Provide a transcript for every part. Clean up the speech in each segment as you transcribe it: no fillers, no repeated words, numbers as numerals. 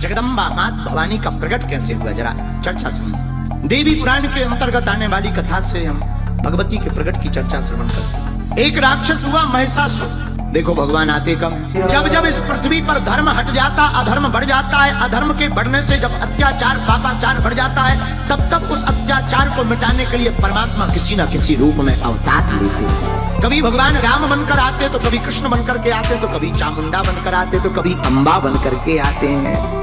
जगदम्बा मात भवानी का प्रकट कैसे हुआ, जरा चर्चा सुनिए। देवी पुराण के अंतर्गत आने वाली कथा से हम भगवती के प्रकट की चर्चा श्रवण करते हैं। एक राक्षस हुआ महिषासुर। देखो भगवान आते कब, जब जब इस पृथ्वी पर धर्म हट जाता, अधर्म बढ़ जाता है। अधर्म के बढ़ने से जब अत्याचार पापाचार बढ़ जाता है, तब तब उस अत्याचार को मिटाने के लिए परमात्मा किसी न किसी रूप में अवतार लेते हैं। कभी भगवान राम बनकर आते तो कभी कृष्ण बनकर के आते, तो कभी चामुंडा बनकर आते, तो कभी अम्बा बनकर के आते हैं।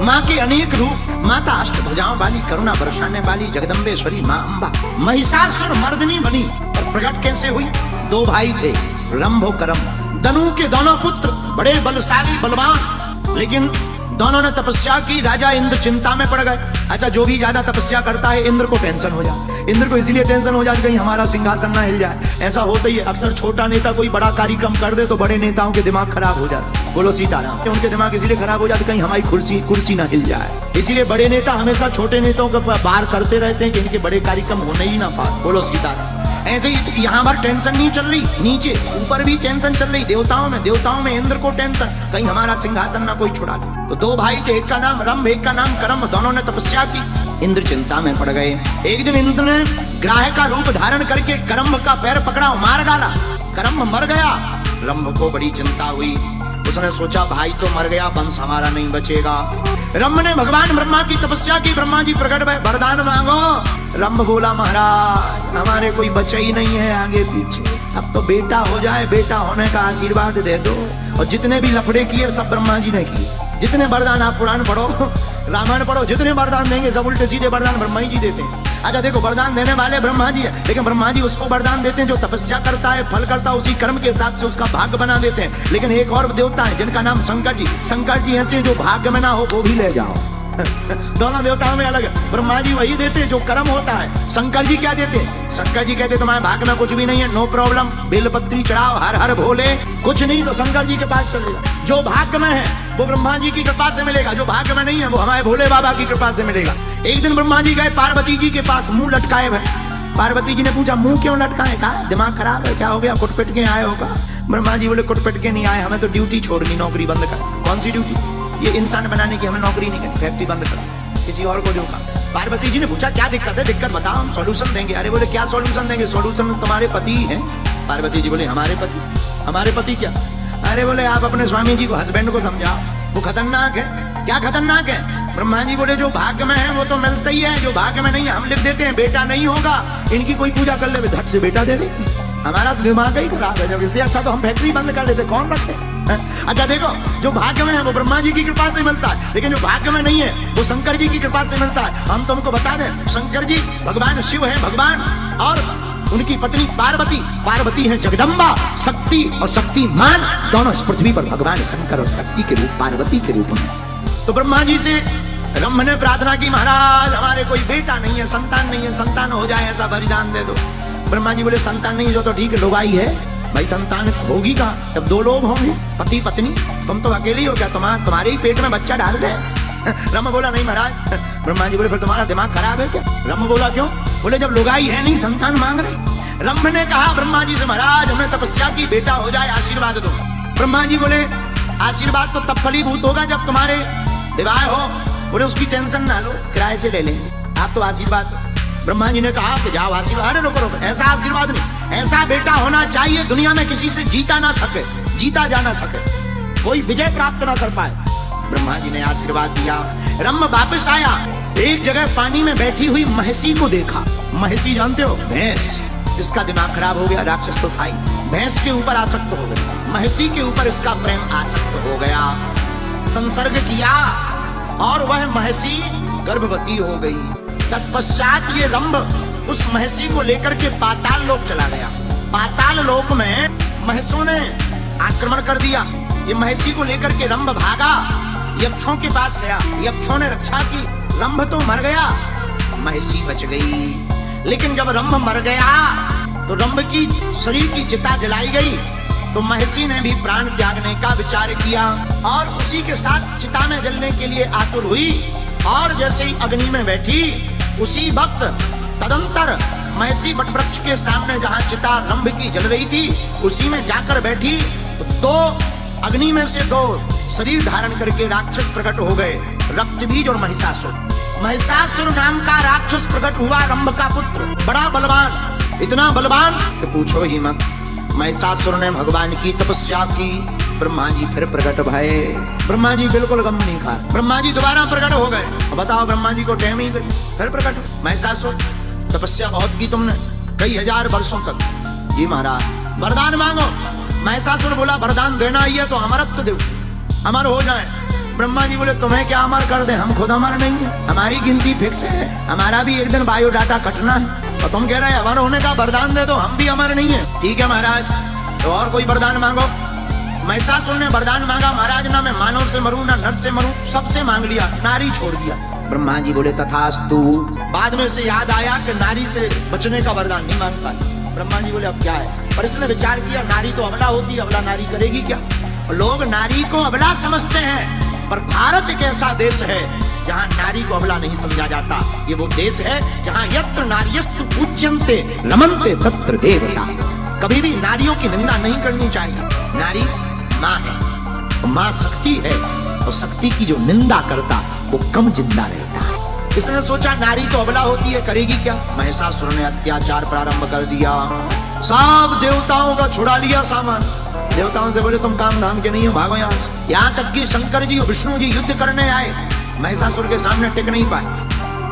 माँ के अनेक रूप, माता अष्टभुजाओं वाली, करुणा बरसाने वाली जगदम्बेश्वरी माँ अम्बा महिषासुर मर्दनी बनी। और प्रकट कैसे हुई? दो भाई थे, रंभो करम, दनु के दोनों पुत्र, बड़े बलशाली बलवान, लेकिन दोनों ने तपस्या की। राजा इंद्र चिंता में पड़ गए। अच्छा, जो भी ज्यादा तपस्या करता है इंद्र को टेंशन हो जाए। इंद्र को इसलिए टेंशन हो जाए कहीं हमारा सिंहासन ना हिल जाए। ऐसा होता ही है अक्सर, छोटा नेता कोई बड़ा कार्यक्रम कर दे तो बड़े नेताओं के दिमाग खराब हो जाते। बोलो सीताराम। उनके दिमाग इसलिए खराब हो जाते कहीं हमारी कुर्सी ना हिल जाए। इसीलिए बड़े नेता हमेशा छोटे नेताओं को बाहर करते रहते हैं कि इनके बड़े कार्यक्रम होने ही ना पाए। बोलो सीताराम। ऐसे ही यहाँ पर टेंशन नहीं चल रही, नीचे ऊपर भी टेंशन चल रही। देवताओं में इंद्र को टेंशन कहीं हमारा सिंहासन ना कोई छुड़ा ले। तो दो भाई थे, एक का नाम रंभ, एक का नाम करम। दोनों ने तपस्या की। इंद्र चिंता में पड़ गए। एक दिन इंद्र ने ग्राह का रूप धारण करके करम का पैर पकड़ा, मार डाला। करम मर गया। रंभ को बड़ी चिंता हुई। उसने सोचा भाई तो मर गया, वंश हमारा नहीं बचेगा। रंभ ने भगवान ब्रह्मा की तपस्या की। ब्रह्मा जी प्रकट भय, वरदान मांगो। रंभ बोला महाराज हमारे कोई बचा ही नहीं है आगे पीछे, अब तो बेटा हो जाए, बेटा होने का आशीर्वाद दे दो। और जितने भी लफड़े किए सब ब्रह्मा जी ने किए। जितने वरदान, आप पुराण पढ़ो, रामायण पढ़ो, जितने वरदान देंगे सब उल्टे सीधे वरदान ब्रह्मा जी देते हैं। अच्छा देखो, वरदान देने वाले ब्रह्मा जी है, लेकिन ब्रह्मा जी उसको वरदान देते हैं जो तपस्या करता है, फल करता है, उसी कर्म के हिसाब से उसका भाग्य बना देते हैं। लेकिन एक और देवता है जिनका नाम शंकर जी। शंकर जी ऐसे जो भाग्य में ना हो वो भी ले जाओ। दोनों देवताओं में अलग है। ब्रह्मा जी वही देते जो कर्म होता है। शंकर जी क्या देते? शंकर जी कहते तुम्हारे भाग्य में कुछ भी नहीं है, नो प्रॉब्लम, बेलपत्री चढ़ाओ, हर हर भोले, कुछ नहीं तो शंकर जी के पास चलेगा। जो भाग्य में है वो ब्रह्मा जी की कृपा से मिलेगा, जो भाग्य में नहीं है वो हमारे भोले बाबा की कृपा से मिलेगा। एक दिन ब्रह्मा जी गए पार्वती जी के पास, मुंह लटकाए हुए। पार्वती जी ने पूछा मुंह क्यों लटकाए? कहा दिमाग खराब है, क्या हो गया, कुटपिट के आए होगा। ब्रह्मा जी बोले कुटपिट के नहीं आए, हमें तो ड्यूटी छोड़नी, नौकरी बंद कर। कौन सी ड्यूटी? ये इंसान बनाने की, हमें नौकरी नहीं करनी, फैक्ट्री बंद कर, किसी और को जो काम। पार्वती जी ने पूछा क्या दिक्कत है? दिक्कत बताओ, हम सॉल्यूशन देंगे। अरे बोले क्या सॉल्यूशन देंगे? सॉल्यूशन तुम्हारे पति हैं। पार्वती जी बोले हमारे पति? हमारे पति क्या? अरे बोले आप अपने स्वामी जी को, हस्बैंड को समझाओ, वो खतरनाक है। क्या खतरनाक है? ब्रह्मा जी बोले जो भाग्य में है वो तो मिलता ही है, जो भाग्य में नहीं है हम लिख देते हैं, बेटा नहीं होगा, इनकी कोई पूजा कर ले, धट से बेटा दे देंगे। हमारा तो दिमाग ही खराब है, जब इससे अच्छा तो हम फैक्ट्री बंद कर देते, कौन रखे। अच्छा देखो, जो भाग्य में है वो ब्रह्मा जी की कृपा से मिलता है, लेकिन जो भाग्य में नहीं है वो शंकर जी की कृपा से मिलता है। हम तुमको बता दें, शंकर जी भगवान शिव है भगवान, और उनकी पत्नी पार्वती, पार्वती है जगदम्बा, शक्ति और शक्तिमान, दोनों इस पृथ्वी पर भगवान शंकर और शक्ति के रूप, पार्वती के रूप में। तो ब्रह्मा जी से रंभ ने प्रार्थना की, महाराज हमारे कोई बेटा नहीं है, संतान नहीं है, संतान हो जाए ऐसा वरदान दे दो। ब्रह्मा जी बोले संतान नहीं जो तो ठीक है, लोगाई है भाई, संतान होगी कहाँ? जब दो लोग होंगे, पति पत्नी, तुम तो अकेले हो क्या? तुम्हारे ही पेट में बच्चा डाल दे। रंभ बोला नहीं महाराज। ब्रह्मा जी बोले फिर तुम्हारा दिमाग खराब है क्या? रंभ बोला क्यों? बोले जब लोगाई है नहीं, संतान मांग रहे। रंभ ने कहा ब्रह्मा जी से, महाराज हमने तपस्या की, बेटा हो जाए, आशीर्वाद दो। ब्रह्मा जी बोले आशीर्वाद तो तब फलीभूत होगा जब तुम्हारे विवाह हो। बोले उसकी टेंशन ना लो, किराए से ले लेंगे, आप तो आशीर्वाद दो। ब्रह्मा जी ने कहा कि जाओ आशीर्वाद। अरे रुको रुको, ऐसा आशीर्वाद नहीं, ऐसा बेटा होना चाहिए दुनिया में किसी से जीता ना सके, जीता जा ना सके, कोई विजय प्राप्त ना कर पाए। ब्रह्मा जी ने आशीर्वाद दिया। रंभ वापस आया, एक जगह पानी में बैठी हुई महिषी को देखा। महिषी जानते हो, भैंस। इसका दिमाग खराब हो गया, राक्षस तो था ही, भैंस के ऊपर आसक्त हो गया, महिषी के ऊपर इसका प्रेम आसक्त हो गया, संसर्ग किया और वह महिषी गर्भवती हो गई। तत्पश्चात ये रंभ उस महिषी को लेकर के पाताल लोक चला गया। पाताल लोक में महिषों ने आक्रमण कर दिया। ये महिषी को लेकर के रंभ भागा, यक्षों के पास गया, यक्षों ने रक्षा की, रंभ तो मर गया, महिषी बच गई। लेकिन जब रंभ मर गया तो रंभ की शरीर की चिता जलाई गई, तो महिषी ने भी प्राण त्यागने का विचार किया और उसी के साथ चिता में जलने के लिए आतुर हुई। और जैसे ही अग्नि में बैठी, उसी वक्त तदंतर महिषी वटवृक्ष के सामने जहां चिता रंभ की जल रही थी, उसी में जाकर बैठी। तो दो अग्नि में से दो शरीर धारण करके राक्षस प्रकट हो गए, रक्तबीज और महिषासुर। महिषासुर नाम का राक्षस प्रकट हुआ, रंभ का पुत्र, बड़ा बलवान, इतना बलवान कि पूछो ही मत। महिषासुर ने भगवान की तपस्या की, ब्रह्मा जी फिर प्रकट भये। ब्रह्मा जी बिल्कुल गम नहीं खा, ब्रह्मा जी दोबारा प्रकट हो गए। बताओ, ब्रह्मा जी को टहम ही गई, फिर प्रकट हो। महिषासुर, तपस्या बहुत की तुमने, कई हजार वर्षों तक। जी महाराज, वरदान मांगो। महिषासुर बोला, वरदान देना ही है तो अमरत्व दो, अमर हो जाए। ब्रह्मा जी बोले, तुम्हें क्या अमर कर दे, हम खुद अमर नहीं है, हमारी गिनती फिक्स है, हमारा भी एक दिन बायोडाटा कटना है, और तुम कह रहे हैं अमर होने का वरदान दे दो, हम भी अमर नहीं है। ठीक है महाराज, तो और कोई वरदान मांगो। महिषासुर ने वरदान मांगा, महाराज ना मैं मानव से मरूं ना नर से मरूं, सबसे मांग लिया, नारी छोड़ दिया। ब्रह्मा जी बोले तथास्तु। बाद में से याद आया कि नारी से बचने का वरदान नहीं मांग पाए। ब्रह्मा जी बोले अब क्या है, पर इसने विचार किया, नारी तो अबला होती है, अबला नारी करेगी क्या। लोग नारी को अबला समझते हैं, पर भारत एक ऐसा देश है जहाँ नारी को अबला नहीं समझा जाता। ये वो देश है जहाँ यत्र नार्यस्तु पूज्यन्ते रमन्ते तत्र देवता। कभी भी नारियों की निंदा नहीं करनी चाहिए। नारी माँ है, माँ शक्ति है, और शक्ति की जो निंदा करता वो कम जिंदा रहता है। इसने सोचा नारी तो अबला होती है, करेगी क्या। महिषासुर ने अत्याचार प्रारंभ कर दिया, सब देवताओं का छुड़ा लिया सामान। देवताओं से बोले तुम काम धाम के नहीं हो, भागो यहाँ। यहाँ तक कि शंकर जी और विष्णु जी युद्ध करने आए, महिषासुर के सामने टिक नहीं पाए।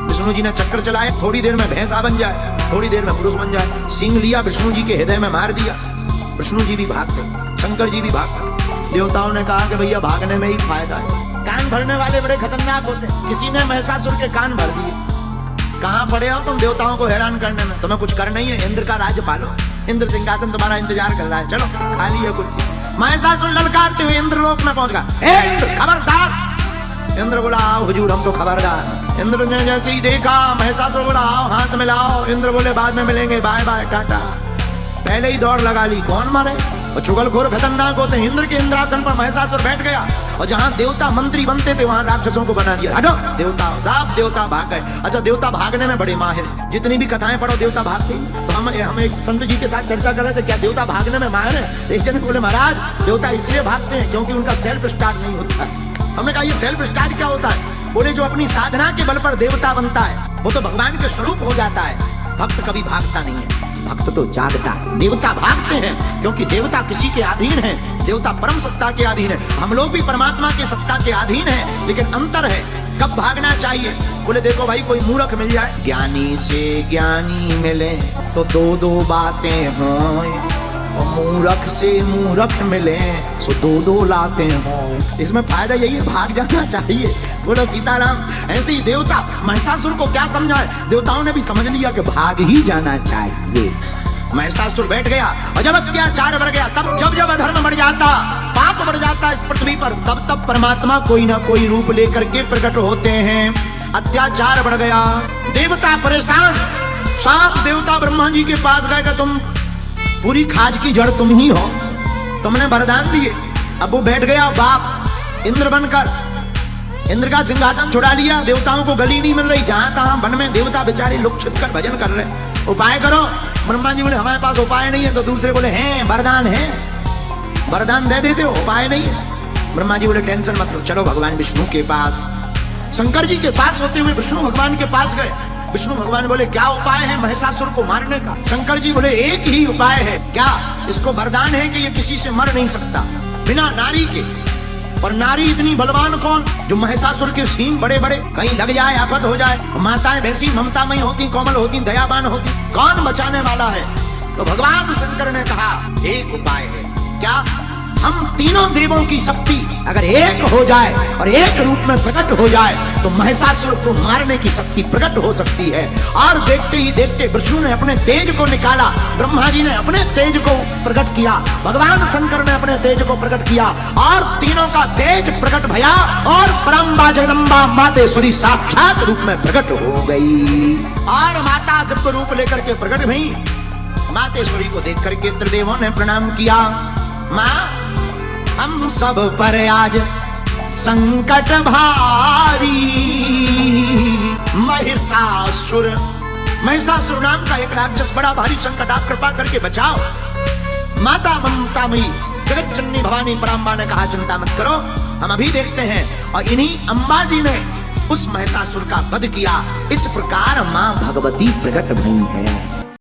विष्णु जी ने चक्कर चलाए, थोड़ी देर में भैंसा बन जाए, थोड़ी देर में पुरुष बन जाए। सिंह लिया, विष्णु जी के हृदय में मार दिया। विष्णु जी भी भाग गए, शंकर जी भी भाग गए। देवताओं ने कहा कि भैया भागने में ही फायदा है, कान भरने वाले बड़े खतरनाक होते हैं। किसी ने महिषासुर के कान भर दिए। कहाँ पड़े हो तुम देवताओं को हैरान करने में, तुम्हें कुछ कर नहीं है, इंद्र का राज्य पालो, इंद्र सिंहासन तुम्हारा इंतजार कर रहा है, चलो खाली है कुछ। महिषासुर ललकारते हुए इंद्रलोक में पहुंच गया। इंद्र खबरदार। इंद्र बोला आओ हुजूर, हम तो खबरदार। इंद्र ने जैसे ही देखा, महिषासुर बोला आओ हाथ मिलाओ। इंद्र बोले बाद में मिलेंगे, बाय बाय टाटा। पहले ही दौड़ लगा ली, कौन मारे। और चुगलखोर खतरनाक होते हैं। इंद्र के इंद्रासन पर महिषासुर बैठ गया, और जहां देवता मंत्री बनते थे वहां राक्षसों को बना दिया। हटो देवता, सब देवता भाग गए। अच्छा, देवता भागने में बड़े माहिर, जितनी भी कथाएं पढ़ो देवता भागते। तो हम एक संत जी के साथ चर्चा कर रहे थे, क्या देवता भागने में माहिर है। एक जन बोले महाराज देवता इसलिए भागते हैं क्योंकि उनका सेल्फ स्टार्ट नहीं होता है। हमने कहा ये सेल्फ स्टार्ट क्या होता है। बोले जो अपनी साधना के बल पर देवता बनता है वो तो भगवान के स्वरूप हो जाता है, भक्त कभी भागता नहीं है, भक्त तो जागता है। देवता भागते हैं क्योंकि देवता किसी के अधीन है, देवता परम सत्ता के अधीन है। हम लोग भी परमात्मा के सत्ता के अधीन हैं, लेकिन अंतर है कब भागना चाहिए। बोले देखो भाई, कोई मूर्ख मिल जाए, ज्ञानी से ज्ञानी मिले तो दो दो बातें हों, और मूर्ख से मूर्ख मिले सो दो दो लाते हों। इसमें फायदा यही है, भाग जाना चाहिए। बोलो सीताराम। ऐसे ही देवता महिषासुर को क्या समझाए, देवताओं ने भी समझ लिया कि भाग ही जाना चाहिए। महिषासुर बैठ गया, और जब अत्याचार बढ़ गया, तब जब अधर्म बढ़ जाता, पाप बढ़ जाता इस पृथ्वी पर, तब तब परमात्मा कोई ना कोई रूप लेकर के प्रकट होते हैं। अत्याचार बढ़ गया, देवता परेशान। सात देवता ब्रह्मा जी के पास गए कि तुम पूरी खाज की जड़ तुम ही हो, तुमने वरदान दिए। अब वो बैठ गया बाप इंद्र बनकर, इंद्र का सिंहासन छुड़ा लिया। देवताओं को गली नहीं मिल रही, जहां तहां वन में देवता बेचारे लुक छिप कर भजन कर रहे। उपाय करो। ब्रह्मा जी बोले हमारे पास उपाय नहीं है, तो दूसरे बोले हैं वरदान है, वरदान दे देते हो, उपाय नहीं है। ब्रह्मा जी बोले टेंशन मत लो, चलो भगवान विष्णु के पास। शंकर जी के पास होते हुए विष्णु भगवान के पास गए। विष्णु भगवान बोले क्या उपाय है महिषासुर को मारने का। शंकर जी बोले एक ही उपाय है। क्या? इसको वरदान है कि ये किसी से मर नहीं सकता बिना नारी के। और नारी इतनी बलवान कौन, जो महिषासुर के सींग बड़े बड़े, कहीं लग जाए आफत हो जाए। माताएं वैसी ममतामयी होती, कोमल होती, दयावान होती, कौन बचाने वाला है। तो भगवान शंकर ने कहा एक उपाय है। क्या? हम तीनों देवों की शक्ति अगर एक हो जाए और एक रूप में प्रकट हो जाए तो महिषासुर को मारने की शक्ति प्रकट हो सकती है। और देखते ही देखते विष्णु ने अपने तेज को निकाला, ब्रह्मा जी ने अपने तेज को प्रकट किया, भगवान शंकर ने अपने तेज को प्रकट किया, और तीनों का तेज प्रकट भया, और परम्बा जगदम्बा मातेश्वरी साक्षात रूप में प्रकट हो गई। और माता दिव्य रूप लेकर के प्रकट भई। मातेश्वरी को देख करके त्रिदेवों ने प्रणाम किया। माँ, हम सब पर आज संकट भारी, महिषासुर नाम का एक राक्षस बड़ा भारी संकट, आप कृपा करके बचाओ। माता ममतामयी जगत जननी भवानी पराम्बा ने कहा चिंता मत करो, हम अभी देखते हैं। और इन्हीं अम्बा जी ने उस महिषासुर का वध किया। इस प्रकार मां भगवती प्रकट भई है।